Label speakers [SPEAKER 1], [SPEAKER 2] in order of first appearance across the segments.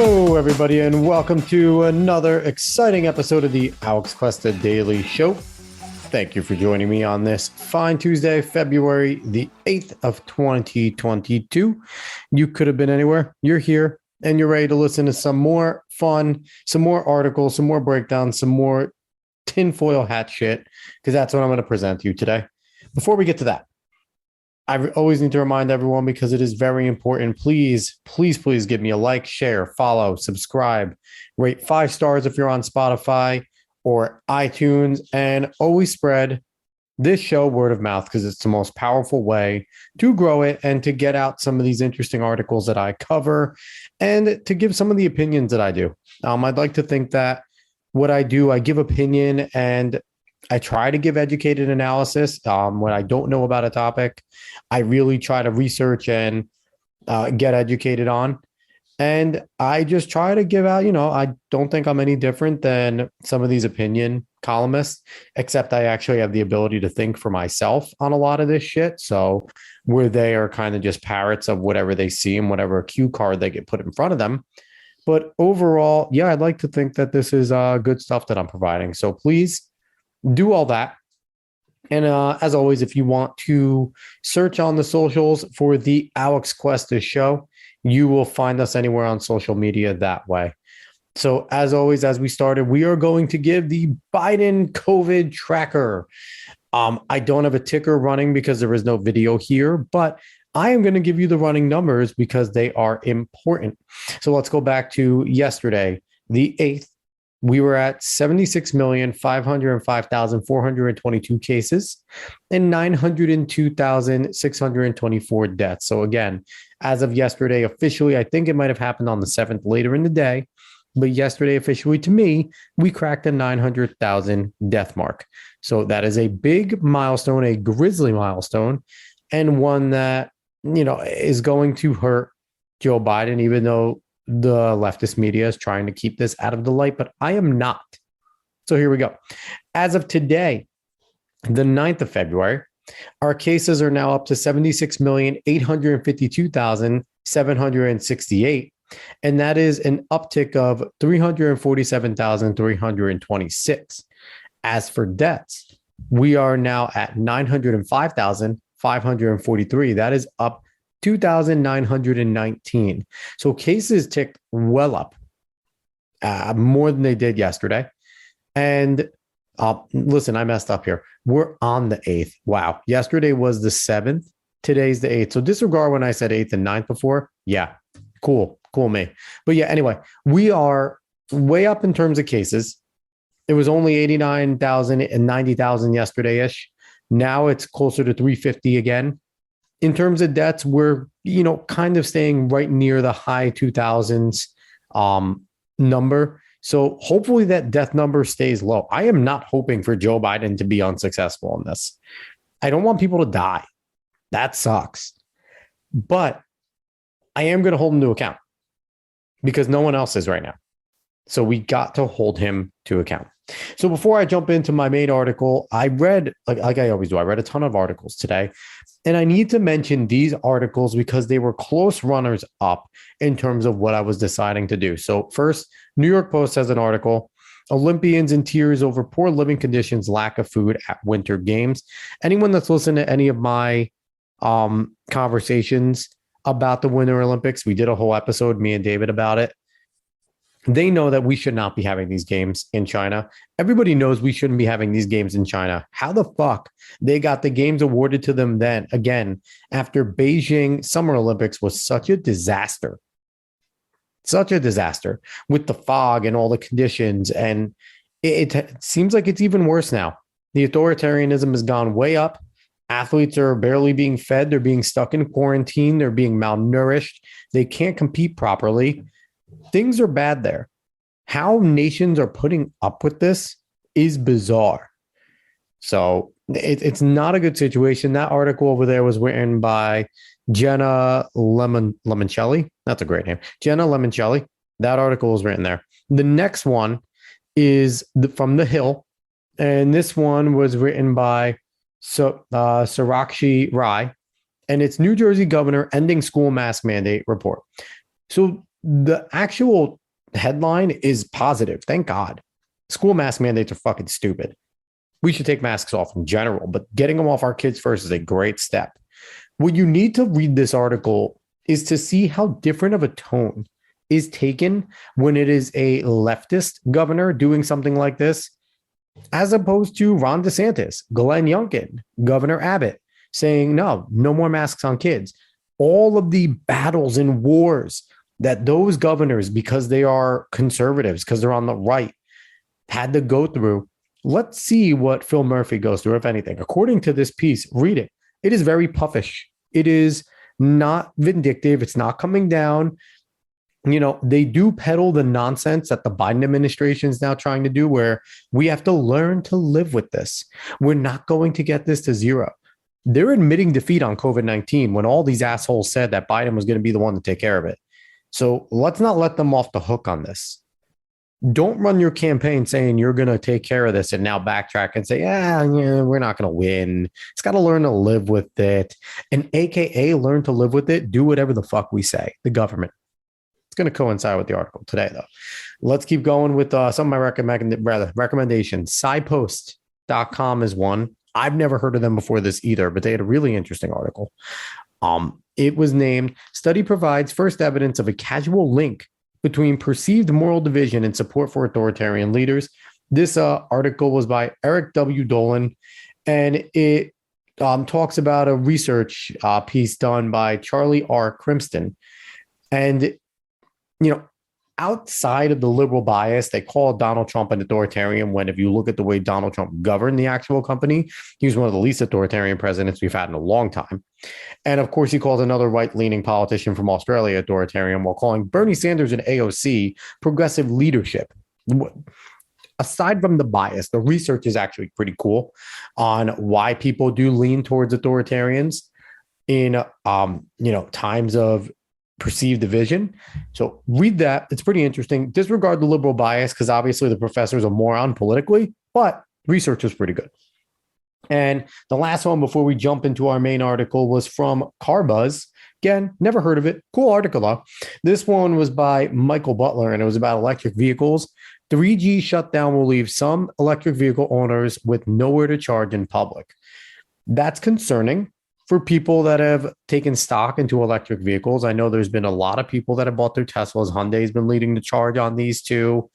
[SPEAKER 1] Hello, everybody, and welcome to another exciting episode of the Alex Cuesta Daily Show. Thank you for joining me on this fine Tuesday, February the 8th of 2022. You could have been anywhere. You're here, and you're ready to listen to some more fun, some more articles, some more breakdowns, some more tinfoil hat shit, because that's what I'm going to present to you today. Before we get to that, I always need to remind everyone, because it is very important. Please give me a like, share, follow, subscribe, rate 5 stars if you're on Spotify or iTunes, and always spread this show word of mouth, because it's the most powerful way to grow it and to get out some of these interesting articles that I cover and to give some of the opinions that I do. I'd like to think that what I do, I give opinion and I try to give educated analysis. When I don't know about a topic, I really try to research and get educated on. And I just try to give out, I don't think I'm any different than some of these opinion columnists, except I actually have the ability to think for myself on a lot of this shit. So where they are kind of just parrots of whatever they see and whatever cue card they get put in front of them. But overall, yeah, I'd like to think that this is good stuff that I'm providing. So please do all that. And as always, if you want to search on the socials for the Alex Cuesta Show, you will find us anywhere on social media that way. So as always, as we started, we are going to give the Biden COVID tracker. I don't have a ticker running because there is no video here, but I am going to give you the running numbers because they are important. So let's go back to yesterday, the 8th. We were at 76,505,422 cases and 902,624 deaths. So again, as of yesterday, officially, I think it might have happened on the 7th later in the day, but yesterday, officially to me, we cracked the 900,000 death mark. So that is a big milestone, a grisly milestone, and one that, is going to hurt Joe Biden, even though the leftist media is trying to keep this out of the light, but I am not. So here we go. As of today, the 9th of February, our cases are now up to 76,852,768. And that is an uptick of 347,326. As for deaths, we are now at 905,543. That is up 2,919. So cases ticked well up, more than they did yesterday. And listen, I messed up here. We're on the 8th. Wow. Yesterday was the 7th. Today's the 8th. So disregard when I said 8th and 9th before. Yeah. Cool me. But yeah, anyway, we are way up in terms of cases. It was only 89,000 and 90,000 yesterday-ish. Now it's closer to 350 again. In terms of deaths, we're, kind of staying right near the high 2000s number. So hopefully that death number stays low. I am not hoping for Joe Biden to be unsuccessful in this. I don't want people to die. That sucks. But I am going to hold him to account because no one else is right now. So we got to hold him to account. So before I jump into my main article, I read, like I always do, I read a ton of articles today. And I need to mention these articles because they were close runners up in terms of what I was deciding to do. So first, New York Post has an article, Olympians in tears over poor living conditions, lack of food at Winter Games. Anyone that's listened to any of my conversations about the Winter Olympics, we did a whole episode, me and David, about it. They know that we should not be having these games in China. Everybody knows we shouldn't be having these games in China. How the fuck they got the games awarded to them then, again, after Beijing Summer Olympics was such a disaster. Such a disaster with the fog and all the conditions. And it seems like it's even worse now. The authoritarianism has gone way up. Athletes are barely being fed. They're being stuck in quarantine. They're being malnourished. They can't compete properly. Things are bad there. How nations are putting up with this is bizarre. So it's not a good situation. That article over there was written by Jenna Lemoncelli. That's a great name. Jenna Lemoncelli. That article was written there. The next one is from The Hill. And this one was written by Sarakshi Rai. And it's New Jersey governor ending school mask mandate report. So The actual headline is positive. Thank God. School mask mandates are fucking stupid. We should take masks off in general, but getting them off our kids first is a great step. What you need to read this article is to see how different of a tone is taken when it is a leftist governor doing something like this, as opposed to Ron DeSantis, Glenn Youngkin, Governor Abbott saying, no more masks on kids. All of the battles and wars that those governors, because they are conservatives, because they're on the right, had to go through. Let's see what Phil Murphy goes through, if anything. According to this piece, read it. It is very puffish. It is not vindictive. It's not coming down. You know, they do peddle the nonsense that the Biden administration is now trying to do, where we have to learn to live with this. We're not going to get this to zero. They're admitting defeat on COVID-19 when all these assholes said that Biden was going to be the one to take care of it. So let's not let them off the hook on this. Don't run your campaign saying you're going to take care of this and now backtrack and say, yeah, we're not going to win. It's got to learn to live with it. And AKA learn to live with it. Do whatever the fuck we say, the government. It's going to coincide with the article today, though. Let's keep going with some of my recommendations. SciPost.com is one. I've never heard of them before this either, but they had a really interesting article. It was named Study Provides First Evidence of a Causal Link Between Perceived Moral Division and Support for Authoritarian Leaders. This article was by Eric W. Dolan, and it talks about a research piece done by Charlie R. Crimston. And, outside of the liberal bias, they call Donald Trump an authoritarian when, if you look at the way Donald Trump governed the actual company, he was one of the least authoritarian presidents we've had in a long time. And of course, he calls another right-leaning politician from Australia authoritarian while calling Bernie Sanders and AOC progressive leadership. Aside from the bias, the research is actually pretty cool on why people do lean towards authoritarians in, times of perceived division. So read that. It's pretty interesting. Disregard the liberal bias because obviously the professor is a moron politically, but research is pretty good. And the last one before we jump into our main article was from Carbuzz. Again, never heard of it. Cool article, though. This one was by Michael Butler, and it was about electric vehicles. 3G shutdown will leave some electric vehicle owners with nowhere to charge in public. That's concerning for people that have taken stock into electric vehicles. I know there's been a lot of people that have bought their Teslas. Hyundai's been leading the charge on these two.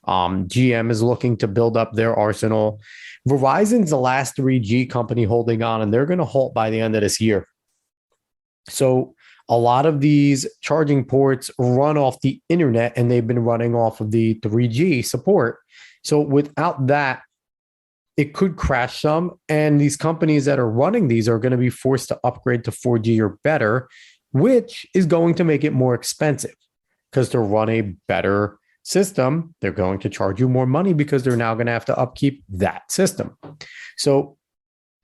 [SPEAKER 1] GM is looking to build up their arsenal. Verizon's the last 3G company holding on, and they're going to halt by the end of this year. So a lot of these charging ports run off the internet, and they've been running off of the 3G support. So without that, it could crash some. And these companies that are running these are going to be forced to upgrade to 4G or better, which is going to make it more expensive because to run a better system, they're going to charge you more money because they're now going to have to upkeep that system. So,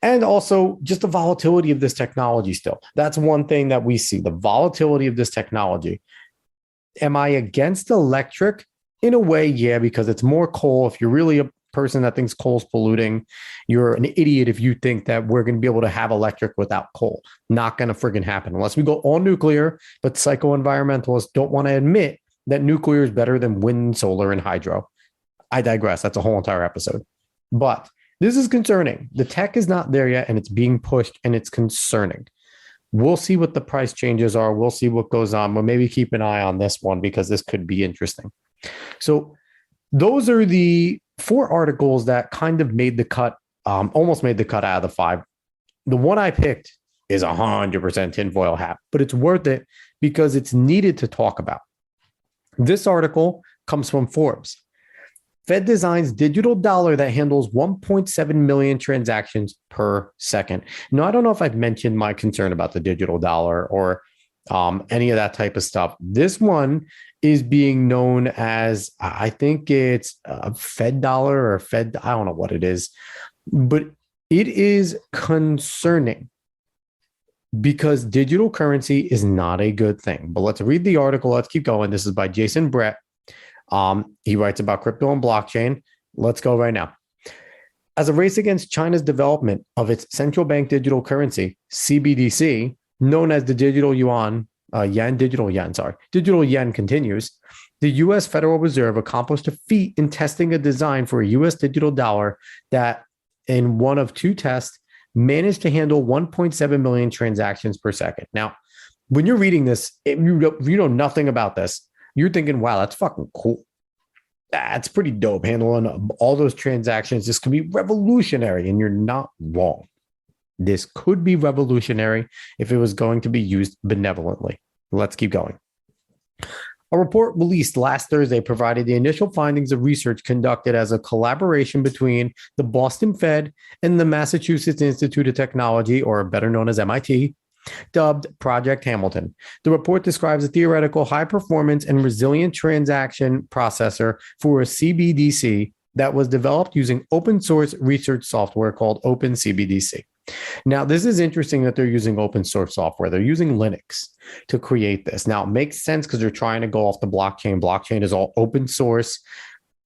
[SPEAKER 1] and also just the volatility of this technology still. That's one thing that we see, the volatility of this technology. Am I against electric? In a way, yeah, because it's more coal. If you're really a person that thinks coal's polluting, you're an idiot if you think that we're going to be able to have electric without coal. Not going to friggin' happen unless we go all nuclear, but psycho-environmentalists don't want to admit that nuclear is better than wind, solar, and hydro. I digress. That's a whole entire episode. But this is concerning. The tech is not there yet, and it's being pushed, and it's concerning. We'll see what the price changes are. We'll see what goes on. But maybe keep an eye on this one because this could be interesting. So those are the 4 articles that kind of made the cut, almost made the cut out of the 5. The one I picked is 100% tinfoil hat, but it's worth it because it's needed to talk about. This article comes from Forbes. Fed designs digital dollar that handles 1.7 million transactions per second. Now, I don't know if I've mentioned my concern about the digital dollar or any of that type of stuff. This one is being known as, I think it's a Fed dollar or Fed, I don't know what it is, but it is concerning because digital currency is not a good thing. But let's read the article. Let's keep going. This is by Jason Brett. He writes about crypto and blockchain. Let's go right now. As a race against China's development of its central bank digital currency, CBDC, known as the digital yuan, Digital yen continues. The U.S. Federal Reserve accomplished a feat in testing a design for a U.S. digital dollar that, in one of two tests, managed to handle 1.7 million transactions per second. Now, when you're reading this, if you know nothing about this, you're thinking, wow, that's fucking cool. That's pretty dope. Handling all those transactions. This could be revolutionary, and you're not wrong. This could be revolutionary if it was going to be used benevolently. Let's keep going. A report released last Thursday provided the initial findings of research conducted as a collaboration between the Boston Fed and the Massachusetts Institute of Technology, or better known as MIT, dubbed Project Hamilton. The report describes a theoretical high-performance and resilient transaction processor for a CBDC that was developed using open-source research software called OpenCBDC. Now, this is interesting that they're using open source software. They're using Linux to create this. Now, it makes sense because they're trying to go off the blockchain. Blockchain is all open source.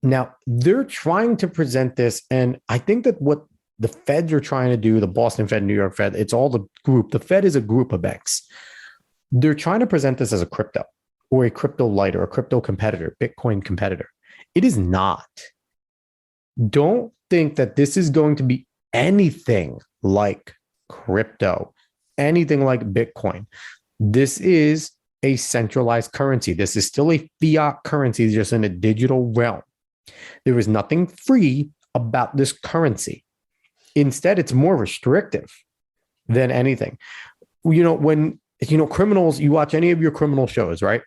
[SPEAKER 1] Now, they're trying to present this, and I think that what the Feds are trying to do, the Boston Fed, New York Fed, it's all the group. The Fed is a group of banks. They're trying to present this as a crypto or a crypto light or a crypto competitor, Bitcoin competitor. It is not. Don't think that this is going to be anything like crypto, anything like Bitcoin. This is a centralized currency. This is still a fiat currency, just in a digital realm. There is nothing free about this currency. Instead, it's more restrictive than anything. When criminals, you watch any of your criminal shows, right?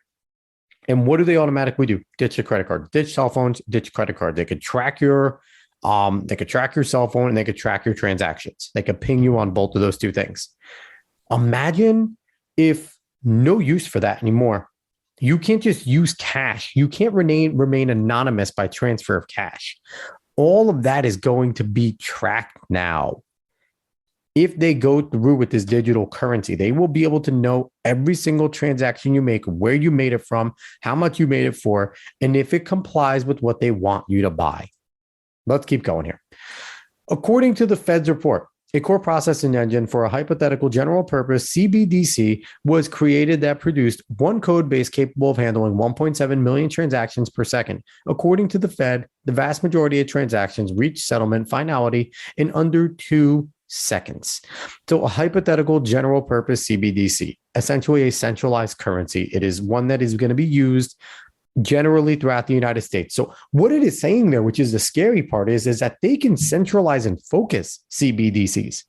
[SPEAKER 1] And what do they automatically do? Ditch the credit card, ditch cell phones, ditch credit card. They could track your cell phone, and they could track your transactions. They could ping you on both of those two things. Imagine if no use for that anymore. You can't just use cash. You can't remain anonymous by transfer of cash. All of that is going to be tracked now. If they go through with this digital currency, they will be able to know every single transaction you make, where you made it from, how much you made it for, and if it complies with what they want you to buy. Let's keep going here. According to the Fed's report, a core processing engine for a hypothetical general purpose CBDC was created that produced one code base capable of handling 1.7 million transactions per second. According to the Fed, the vast majority of transactions reach settlement finality in under 2 seconds. So a hypothetical general purpose CBDC, essentially a centralized currency. It is one that is going to be used generally throughout the United States. So what it is saying there, which is the scary part, is that they can centralize and focus CBDCs.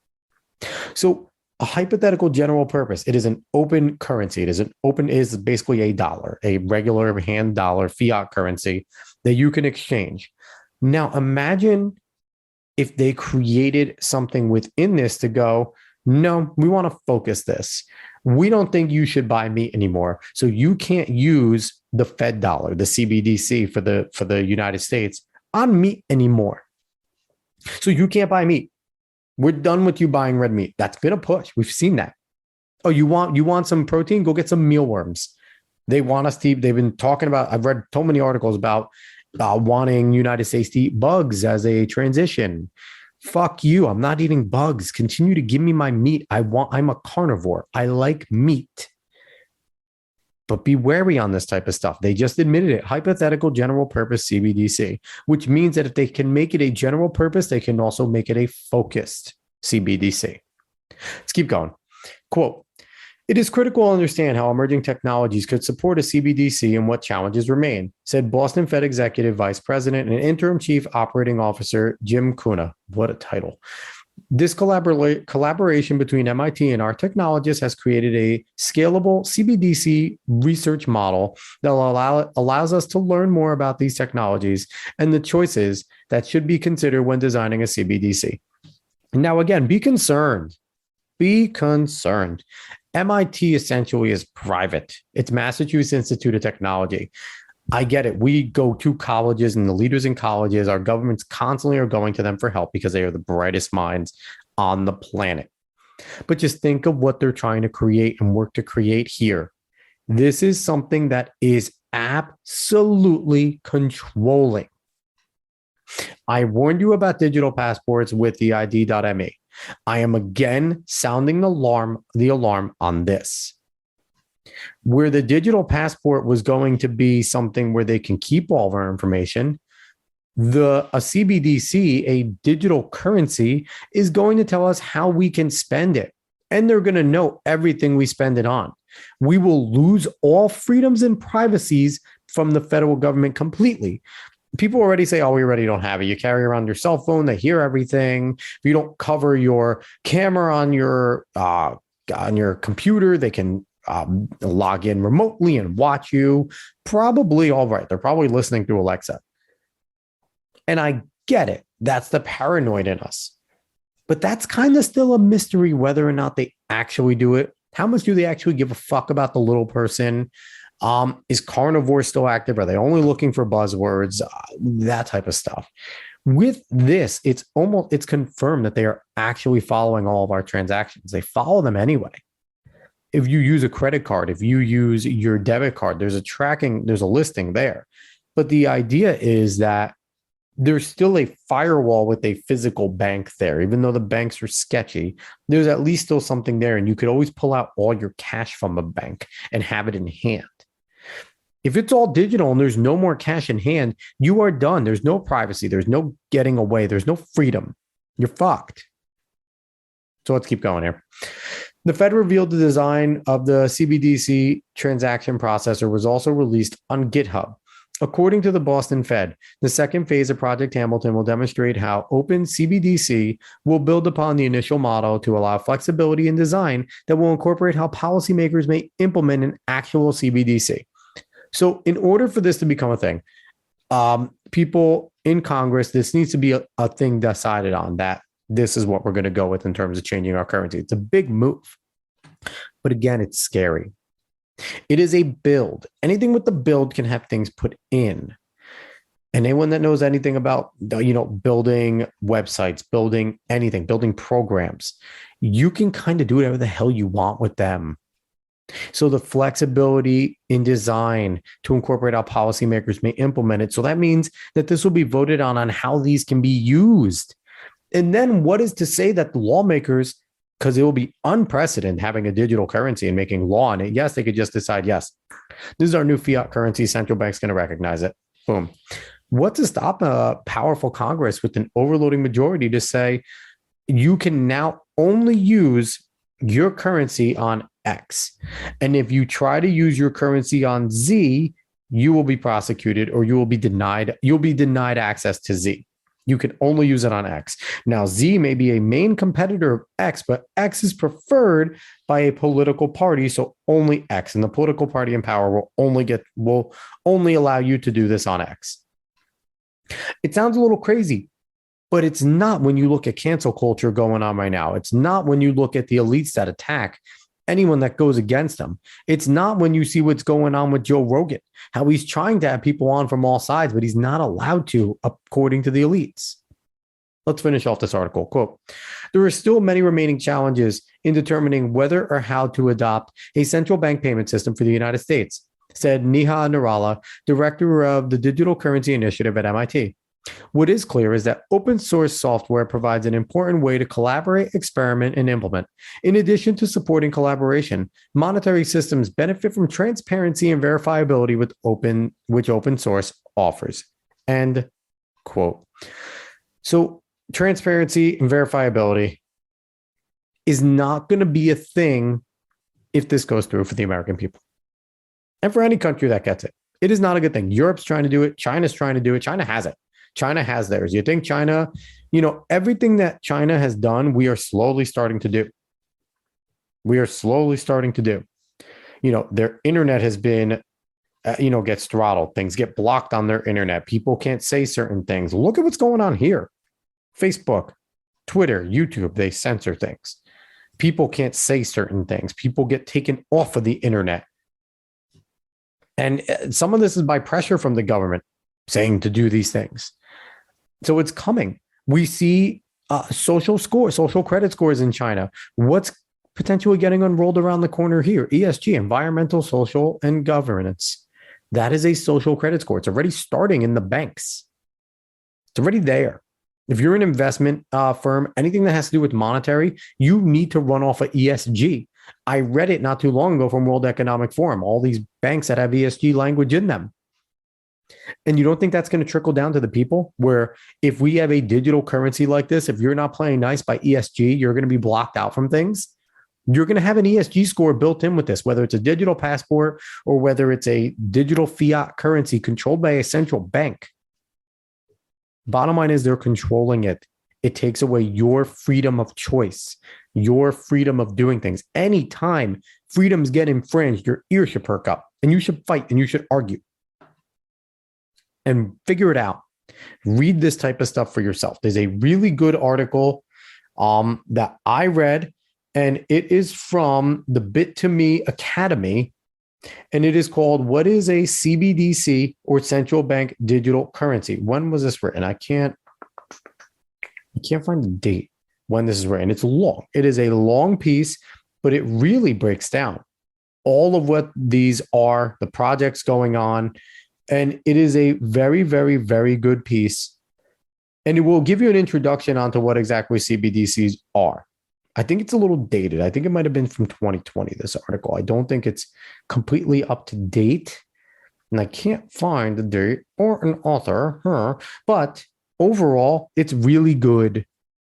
[SPEAKER 1] So a hypothetical general purpose, it is an open currency. It is basically a dollar, a regular hand dollar fiat currency that you can exchange. Now imagine if they created something within this to go, no, we want to focus this. We don't think you should buy meat anymore. So you can't use the Fed dollar, the CBDC for the United States on meat anymore. So you can't buy meat. We're done with you buying red meat. That's been a push. We've seen that. Oh, you want some protein? Go get some mealworms. They want us to. They've been talking about. I've read so many articles about wanting United States to eat bugs as a transition. Fuck you. I'm not eating bugs. Continue to give me my meat. I'm a carnivore. I like meat. But be wary on this type of stuff. They just admitted it. Hypothetical general purpose CBDC, which means that if they can make it a general purpose, they can also make it a focused CBDC. Let's keep going. Quote, "It is critical to understand how emerging technologies could support a CBDC and what challenges remain," said Boston Fed Executive Vice President and Interim Chief Operating Officer Jim Kuna. What a title. "This collaboration between MIT and our technologists has created a scalable CBDC research model that allows us to learn more about these technologies and the choices that should be considered when designing a CBDC." Now, again, be concerned. Be concerned. MIT essentially is private. It's Massachusetts Institute of Technology. I get it. We go to colleges, and the leaders in colleges, our governments constantly are going to them for help because they are the brightest minds on the planet. But just think of what they're trying to create and work to create here. This is something that is absolutely controlling. I warned you about digital passports with the ID.me. I am again sounding the alarm on this. Where the digital passport was going to be something where they can keep all of our information, a CBDC, a digital currency, is going to tell us how we can spend it. And they're going to know everything we spend it on. We will lose all freedoms and privacies from the federal government completely. People already say, oh, we already don't have it. You carry around your cell phone, they hear everything. If you don't cover your camera on your computer, they can log in remotely and watch you. Probably all right. They're probably listening through Alexa. And I get it. That's the paranoid in us. But that's kind of still a mystery whether or not they actually do it. How much do they actually give a fuck about the little person? Is carnivore still active? Are they only looking for buzzwords? That type of stuff. With this, it's confirmed that they are actually following all of our transactions. They follow them anyway. If you use a credit card, if you use your debit card, there's a listing there. But the idea is that there's still a firewall with a physical bank there. Even though the banks are sketchy, there's at least still something there. And you could always pull out all your cash from a bank and have it in hand. If it's all digital and there's no more cash in hand, you are done. There's no privacy. There's no getting away. There's no freedom. You're fucked. So let's keep going here. The Fed revealed the design of the CBDC transaction processor was also released on GitHub. According to the Boston Fed, the second phase of Project Hamilton will demonstrate how open CBDC will build upon the initial model to allow flexibility in design that will incorporate how policymakers may implement an actual CBDC. So in order for this to become a thing, people in Congress, this needs to be a thing decided on, that this is what we're going to go with in terms of changing our currency. It's a big move. But again, it's scary. It is a build. Anything with the build can have things put in. And anyone that knows anything about, building websites, building anything, building programs, you can kind of do whatever the hell you want with them. So the flexibility in design to incorporate how policymakers may implement it. So that means that this will be voted on how these can be used. And then what is to say that the lawmakers, because it will be unprecedented having a digital currency and making law on it. Yes, they could just decide, yes, this is our new fiat currency. Central bank's going to recognize it. Boom. What to stop a powerful Congress with an overloading majority to say you can now only use your currency on X. And if you try to use your currency on Z, you will be prosecuted or you will be denied. You'll be denied access to Z. You can only use it on X. Now, Z may be a main competitor of X, but X is preferred by a political party, so only X. And the political party in power will only allow you to do this on X. It sounds a little crazy, but it's not when you look at cancel culture going on right now. It's not when you look at the elites that attack anyone that goes against them. It's not when you see what's going on with Joe Rogan, how he's trying to have people on from all sides, but he's not allowed to, according to the elites. Let's finish off this article. Quote, there are still many remaining challenges in determining whether or how to adopt a central bank payment system for the United States, said Neha Narala, director of the Digital Currency Initiative at MIT. What is clear is that open source software provides an important way to collaborate, experiment, and implement. In addition to supporting collaboration, monetary systems benefit from transparency and verifiability which open source offers. End quote. So transparency and verifiability is not going to be a thing if this goes through for the American people. And for any country that gets it. It is not a good thing. Europe's trying to do it. China's trying to do it. China has it. China has theirs. You think China, everything that China has done, we are slowly starting to do. Their internet has been, gets throttled. Things get blocked on their internet. People can't say certain things. Look at what's going on here. Facebook, Twitter, YouTube, they censor things. People can't say certain things. People get taken off of the internet. And some of this is by pressure from the government saying to do these things. So it's coming. We see social credit scores in China. What's potentially getting unrolled around the corner here? ESG, environmental, social, and governance. That is a social credit score. It's already starting in the banks. It's already there. If you're an investment firm, anything that has to do with monetary, you need to run off of ESG. I read it not too long ago from World Economic Forum, all these banks that have ESG language in them. And you don't think that's going to trickle down to the people where if we have a digital currency like this, if you're not playing nice by ESG, you're going to be blocked out from things. You're going to have an ESG score built in with this, whether it's a digital passport or whether it's a digital fiat currency controlled by a central bank. Bottom line is they're controlling it. It takes away your freedom of choice, your freedom of doing things. Anytime freedoms get infringed, your ears should perk up and you should fight and you should argue and figure it out. Read this type of stuff for yourself. There's a really good article that I read, and it is from the Bit2Me Academy, and it is called "What is a CBDC or Central Bank Digital Currency?" When was this written? I can't find the date when this is written. It's long. It is a long piece, but it really breaks down all of what these are, the projects going on. And it is a very, very, very good piece. And it will give you an introduction onto what exactly CBDCs are. I think it's a little dated. I think it might have been from 2020, this article. I don't think it's completely up to date. And I can't find the date or an author. But overall, it's really good.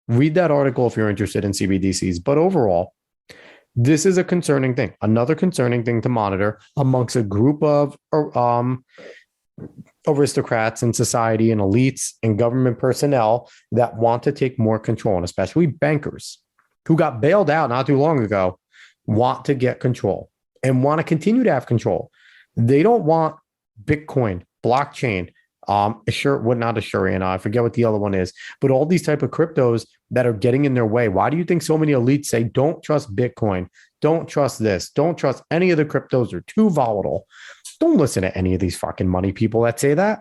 [SPEAKER 1] Read that article if you're interested in CBDCs. But overall, this is a concerning thing. Another concerning thing to monitor amongst a group of aristocrats in society and elites and government personnel that want to take more control, and especially bankers who got bailed out not too long ago want to get control and want to continue to have control. They don't want Bitcoin, blockchain, Ethereum, I forget what the other one is, but all these type of cryptos that are getting in their way. Why do you think so many elites say, don't trust Bitcoin, don't trust this, don't trust any of the cryptos, are too volatile? Don't listen to any of these fucking money people that say that.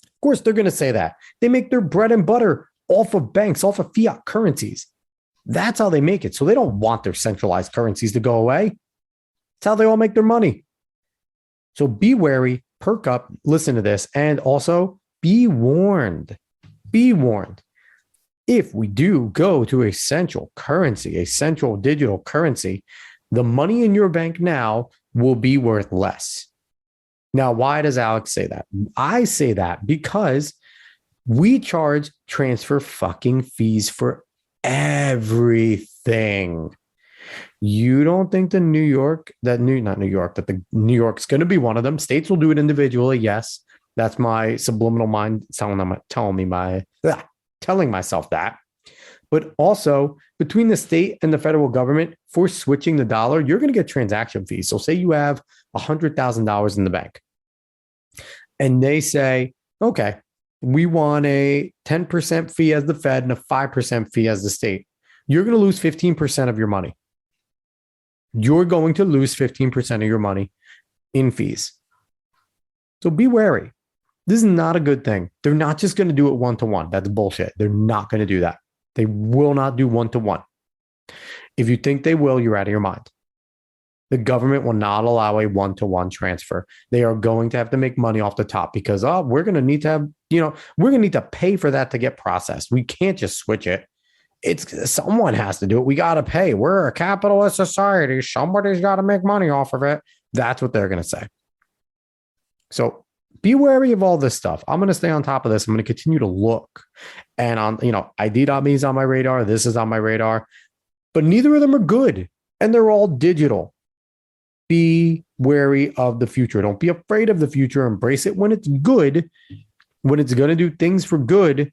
[SPEAKER 1] Of course, they're going to say that. They make their bread and butter off of banks, off of fiat currencies. That's how they make it. So they don't want their centralized currencies to go away. That's how they all make their money. So be wary, perk up, listen to this, and also be warned. Be warned. If we do go to a central currency, a central digital currency, the money in your bank now will be worth less. Now, why does Alex say that? I say that because we charge transfer fucking fees for everything. You don't think that New York's going to be one of them. States will do it individually. Yes, that's my subliminal mind telling myself that. But also between the state and the federal government for switching the dollar, you're going to get transaction fees. So say you have $100,000 in the bank and they say, okay, we want a 10% fee as the Fed and a 5% fee as the state. You're going to lose 15% of your money. You're going to lose 15% of your money in fees. So be wary. This is not a good thing. They're not just going to do it one-to-one. That's bullshit. They're not going to do that. They will not do one-to-one. If you think they will, you're out of your mind. The government will not allow a one-to-one transfer. They are going to have to make money off the top because, we're going to need to have, we're going to need to pay for that to get processed. We can't just switch it. Someone has to do it. We got to pay. We're a capitalist society. Somebody's got to make money off of it. That's what they're going to say. So be wary of all this stuff. I'm going to stay on top of this. I'm going to continue to look. And on, ID.me is on my radar. This is on my radar. But neither of them are good. And they're all digital. Be wary of the future. Don't be afraid of the future. Embrace it when it's good, when it's going to do things for good.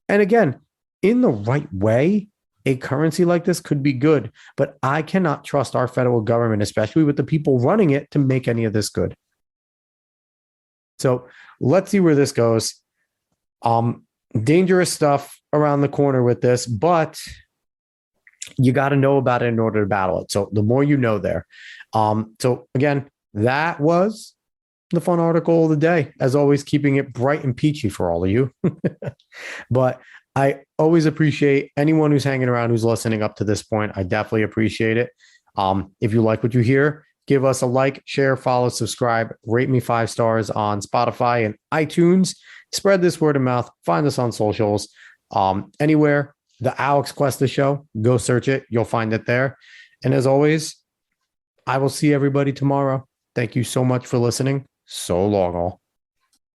[SPEAKER 1] And again, in the right way, a currency like this could be good. But I cannot trust our federal government, especially with the people running it, to make any of this good. So let's see where this goes. Dangerous stuff around the corner with this, but you got to know about it in order to battle it. So the more you know there. So again, that was the fun article of the day. As always, keeping it bright and peachy for all of you. But I always appreciate anyone who's hanging around, who's listening up to this point. I definitely appreciate it. If you like what you hear, give us a like, share, follow, subscribe, rate me 5 stars on Spotify and iTunes. Spread this word of mouth. Find us on socials. Anywhere, the Alex Cuesta Show, go search it. You'll find it there. And as always, I will see everybody tomorrow. Thank you so much for listening. So long all.